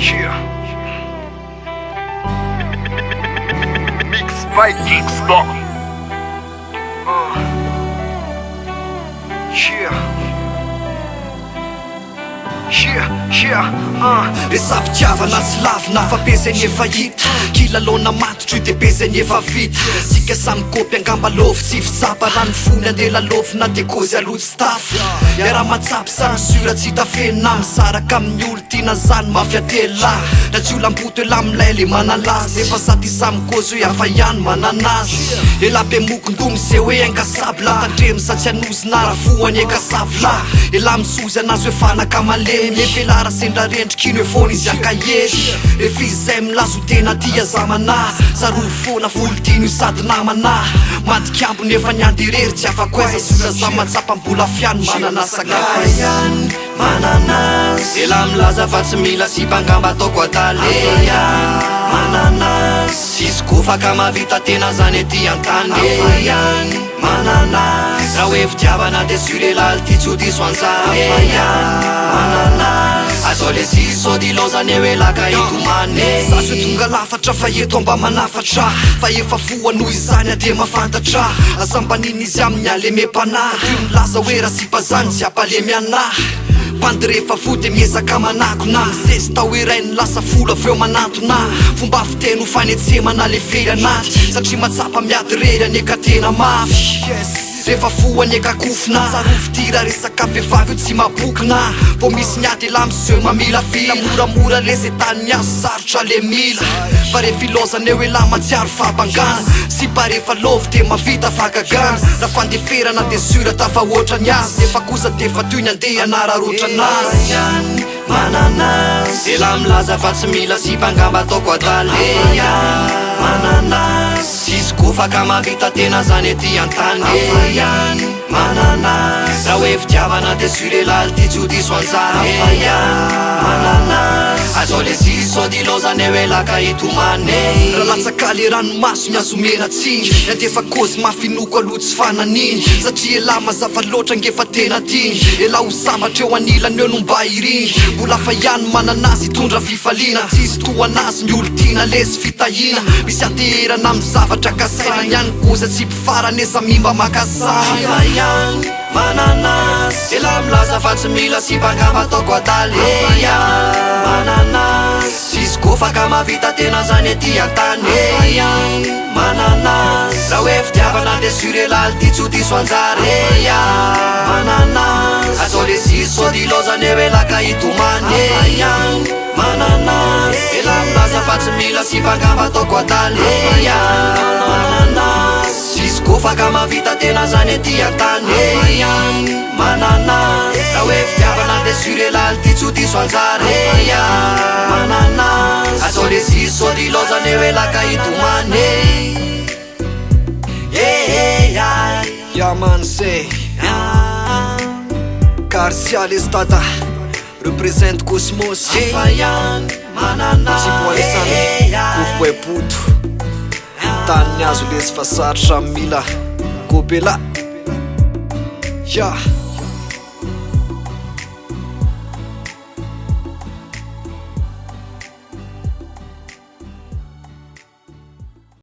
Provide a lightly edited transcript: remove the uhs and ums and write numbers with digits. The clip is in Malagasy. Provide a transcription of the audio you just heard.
Yeah. Mix by Gigstha. Resapitiavana sy lavina fa bezany efa hita kilalona matotry de bezany efa vita sika samy kopy angamba lofo tsy fitsapa rano fony andela lofona de kozy alotsy tafy iara matsapy samy sura tsy tafenina misaraka amin'ny olo tina zany mafiatela na tsy olam-boto ela amilay le manalazy nefa sady samy kozy hoe afa ihany mananazy ela be mokondomy se hoe ankasabla tandremy sa tsy anozina rafoany ankasavla ela misozy anazy hoe fanaka malemy evelara sendra rendrikiny hoe fona izy akahely refizy zay milazo tena tia zamana saroly fona volotino sady namana madikambo nefa nianderery tsy afako aiza sora za matsapambola fiany mananasakahany mananazy ela milaza fa tsy mila sy mpangamba ataoko ataleya mananazy sisy kofaka mavita tena zany ety an-tany mananazy raha hoe fitiavana de surelal ty tsy ho diso anjareya mananazy azao le siso dilozany hoe laka itomane za sy tonga lafatra fa eto amba manafatra fa efa foa noho izany ade mafantatra asambaniny izy amin'ny alemem-pana ty milaza hoe raha sy mpazany tsy ampalemy anahy pandy rehefa fody miezaka manakona misesy tao irainy lasa folo aveo manantona fomba fiteno fanetsemana le very anaty satria matsapa miady rery aneka tena mafy rehefa foany ekakofina sarofitira resaka vehivavy io tsy mabokina vo misy niady ela miseho mamila fila moramora le ze tany azo sarotra le mila fa rehefa ilozany eo ela matsiaro fabangana sy mba rehefa lovy de mavita fagagana raha fandeferana de sura tafa ohatrany azy nefa kosa de fa toy ny andeha anararotranazy mananazy ela milaza fa tsy mila sy mpangamba ataoko adaleya mananazy sisy kofaka mavita tena zany ety an-tany mananazy raha hoe fitiavana de surelal ty tsy ho diso anjareya mananazy azao le siso dilozany hoe laka itomane raha latsaka le ranomaso miazomena tsiny andefa kozy mafinoko aloha tsy fananiny satria ela mazava loatra ngefa tena tiny ela ho sambatra eo anilany eo nomba iriny mbola fa ihany mananazy hitondra fifaliana tsisy toanazy ny olo tina lesy fitahina misy aterana amin'ny zavatra kasaina ihany koza tsy mpifaranesa mimba makasana mananazy ela milaza fa tsy mila sy mpangamba ataoko adaleya mananazy sisy kofaka mavita tena zany ety an-tany mananazy raha hoe fitiavana de surelal ty tsy ho diso anjareya mananazy azao le siso dilozany hoe laka itomane mananazy ela milaza fa tsy mila sy mpangamba ataoko adaleya mananazy sisy kofaka mavita tena zany ety an-tany mananazy raha hoe fitiavana de surelal ty tsy ho diso anjareya mananazy azao le siso dilozany hoe laka itomane manan'Azy L.Garcia les tata represente Cosmos mananazy kofo e puto tany azo lesy fa sarotra mila kopela